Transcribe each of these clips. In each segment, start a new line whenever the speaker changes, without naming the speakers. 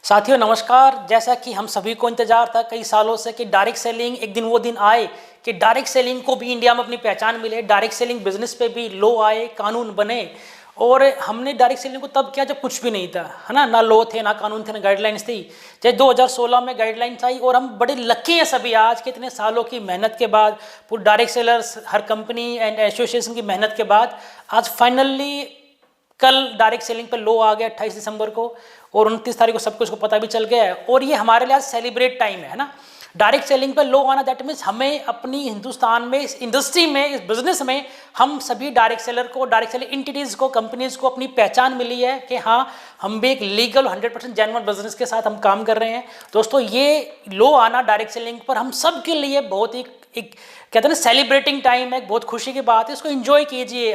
साथियों नमस्कार। जैसा कि हम सभी को इंतजार था कई सालों से कि डायरेक्ट सेलिंग एक दिन वो दिन आए कि डायरेक्ट सेलिंग को भी इंडिया में अपनी पहचान मिले, डायरेक्ट सेलिंग बिजनेस पे भी लॉ आए, कानून बने। और हमने डायरेक्ट सेलिंग को तब किया जब कुछ भी नहीं था, है ना लॉ थे, ना कानून थे, ना गाइडलाइंस थी। जैसे 2016 में गाइडलाइंस आई और हम बड़े लकी हैं सभी आज के इतने सालों की मेहनत के बाद, पूरे direct sellers her company and association की मेहनत के बाद आज फाइनली कल डायरेक्ट सेलिंग पर लॉ आ गया 28 दिसंबर को, और 29 तारीख को सब कुछ को पता भी चल गया है। और ये हमारे लिए आज सेलिब्रेट टाइम है ना। डायरेक्ट सेलिंग पर लॉ आना दैट मीन्स हमें अपनी हिंदुस्तान में इस इंडस्ट्री में, इस बिजनेस में हम सभी डायरेक्ट सेलर को, डायरेक्ट सेलर इंटिटीज़ को, कंपनीज को अपनी पहचान मिली है कि हाँ हम भी एक लीगल 100% जेन्युइन बिजनेस के साथ हम काम कर रहे हैं। दोस्तों ये लॉ आना डायरेक्ट सेलिंग पर हम सब के लिए बहुत ही एक कहते हैं ना सेलिब्रेटिंग टाइम है, बहुत खुशी की बात है। इसको एंजॉय कीजिए।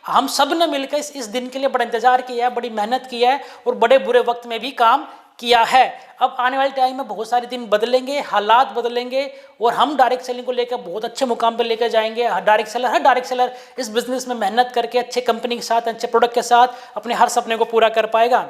हम सब ने मिलकर इस दिन के लिए बड़ा इंतजार किया है, बड़ी मेहनत की है और बड़े बुरे वक्त में भी काम किया है। अब आने वाले टाइम में बहुत सारे दिन बदलेंगे, हालात बदलेंगे और हम डायरेक्ट सेलिंग को लेकर बहुत अच्छे मुकाम पर लेकर जाएंगे। हर डायरेक्ट सेलर इस बिजनेस में मेहनत करके अच्छे कंपनी के साथ, अच्छे प्रोडक्ट के साथ अपने हर सपने को पूरा कर पाएगा।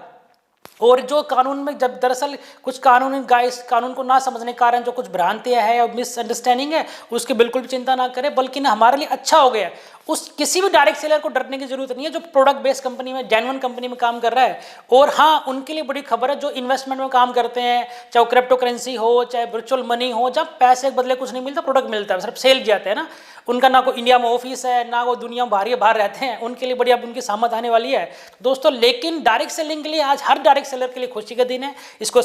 और जो कानून में जब दरअसल कुछ कानून को ना समझने के कारण जो कुछ भ्रांतियां है और मिसअंडरस्टैंडिंग है, उसकी बिल्कुल भी चिंता ना करें, बल्कि ना हमारे लिए अच्छा हो गया। उस किसी भी डायरेक्ट सेलर को डरने की जरूरत नहीं है जो प्रोडक्ट बेस्ड कंपनी में, जेन्युइन कंपनी में काम कर रहा है। और हाँ, उनके लिए बड़ी खबर है जो इन्वेस्टमेंट में काम करते हैं, चाहे वो क्रिप्टो करेंसी हो, चाहे वर्चुअल मनी हो, जब पैसे के बदले कुछ नहीं मिलता, प्रोडक्ट मिलता है, सिर्फ सेल जाते हैं ना। उनका ना कोई इंडिया में ऑफिस है, ना वो दुनिया में बाहर रहते हैं, उनके लिए बड़ी अब उनकी सामत आने वाली है दोस्तों। लेकिन डायरेक्ट सेलिंग के लिए आज हर डायरेक्ट सेलर के लिए खुशी का दिन है। इसको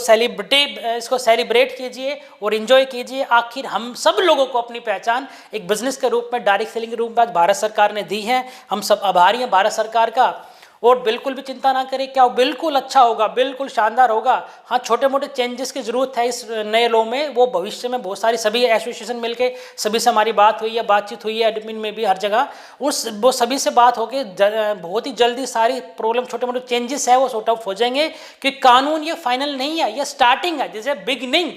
सेलिब्रेट कीजिए और एंजॉय कीजिए। आखिर हम सब लोगों को अपनी पहचान एक बिजनेस के रूप में, डायरेक्ट सेलिंग के रूप में आज भारत सरकार ने दी है। हम सब आभारी हैं भारत सरकार का। और बिल्कुल भी चिंता ना करें, क्या बिल्कुल अच्छा होगा, बिल्कुल शानदार होगा। हाँ, छोटे मोटे चेंजेस की जरूरत है इस नए लॉ में, वो भविष्य में बहुत सारी सभी एसोसिएशन मिलके सभी से हमारी बातचीत हुई है, एडमिन में भी हर जगह वो सभी से बात होके बहुत ही जल्दी सारी प्रॉब्लम, छोटे मोटे चेंजेस है वो सॉर्ट आउट हो जाएंगे। कि कानून ये फाइनल नहीं है, ये स्टार्टिंग है, जैसे बिगनिंग,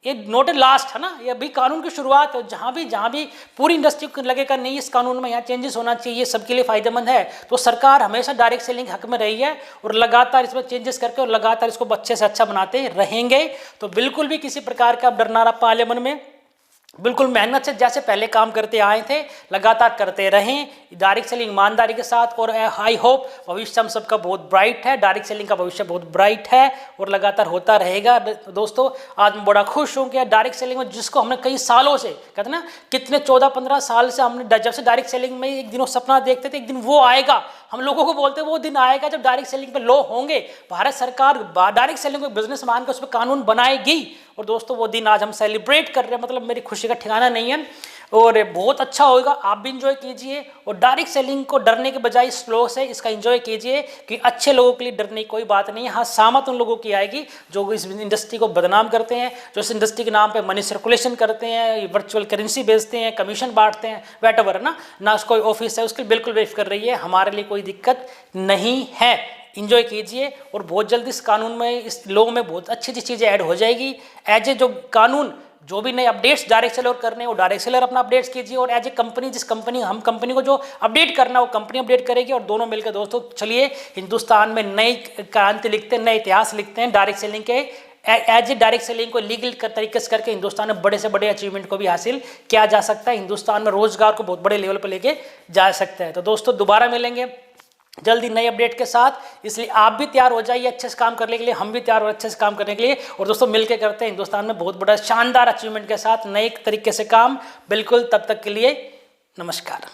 ये नोट ए लास्ट है ना। ये अभी कानून की शुरुआत है। जहाँ भी पूरी इंडस्ट्री को लगेगा नहीं इस कानून में यहाँ चेंजेस होना चाहिए, ये सबके लिए फायदेमंद है। तो सरकार हमेशा डायरेक्ट सेलिंग हक में रही है और लगातार इसमें चेंजेस करके और लगातार इसको अच्छे से अच्छा बनाते रहेंगे। तो बिल्कुल भी किसी प्रकार का डर ना रहा पाले मन में। बिल्कुल मेहनत से जैसे पहले काम करते आए थे लगातार करते रहें डायरेक्ट सेलिंग ईमानदारी के साथ। और आई होप भविष्य हम सबका बहुत ब्राइट है, डायरेक्ट सेलिंग का भविष्य बहुत ब्राइट है और लगातार होता रहेगा। दोस्तों आज मैं बड़ा खुश हूँ कि डायरेक्ट सेलिंग में जिसको हमने कई सालों से कहते ना, कितने 14-15 साल से हमने जब से डायरेक्ट सेलिंग में एक दिन वो सपना देखते थे, एक दिन वो आएगा, हम लोगों को बोलते वो दिन आएगा जब डायरेक्ट सेलिंग पे लॉ होंगे। भारत सरकार डायरेक्ट सेलिंग को बिजनेस मान कर उस पर कानून बनाएगी। और दोस्तों वो दिन आज हम सेलिब्रेट कर रहे हैं, मतलब मेरी खुशी का ठिकाना नहीं है। और बहुत अच्छा होगा, आप भी इंजॉय कीजिए। और डायरेक्ट सेलिंग को डरने के बजाय इस फ्लो से इसका इंजॉय कीजिए कि अच्छे लोगों के लिए डरने की कोई बात नहीं है। हाँ, सामत उन लोगों की आएगी जो इस इंडस्ट्री को बदनाम करते हैं, जो इस इंडस्ट्री के नाम पे मनी सर्कुलेशन करते हैं, वर्चुअल करेंसी बेचते हैं, कमीशन बांटते हैं, वैटएवर ना कोई ऑफिस है, उसके बिल्कुल बेफिक्र रहिए, हमारे लिए कोई दिक्कत नहीं है। इंजॉय कीजिए और बहुत जल्दी इस कानून में, इस लॉ में बहुत अच्छी अच्छी चीज़ें ऐड हो जाएगी। एज ए जो कानून जो भी नए अपडेट्स डायरेक्ट सेलर करने हैं वो डायरेक्ट सेलर अपना अपडेट्स कीजिए। और एज ए कंपनी, हम कंपनी को जो अपडेट करना है वो कंपनी अपडेट करेगी। और दोनों मिलकर दोस्तों चलिए हिंदुस्तान में नई क्रांति लिखते हैं, नए इतिहास लिखते हैं डायरेक्ट सेलिंग के। एज ए डायरेक्ट सेलिंग को लीगल तरीके से करके हिंदुस्तान में बड़े से बड़े अचीवमेंट को भी हासिल किया जा सकता है। हिंदुस्तान में रोजगार को बहुत बड़े लेवल पर लेके जा सकता है। तो दोस्तों दोबारा मिलेंगे जल्दी नई अपडेट के साथ, इसलिए आप भी तैयार हो जाइए अच्छे से काम करने के लिए, हम भी तैयार हो अच्छे से काम करने के लिए। और दोस्तों मिलकर करते हैं हिंदुस्तान में बहुत बड़ा शानदार अचीवमेंट के साथ नए तरीके से काम। बिल्कुल, तब तक के लिए नमस्कार।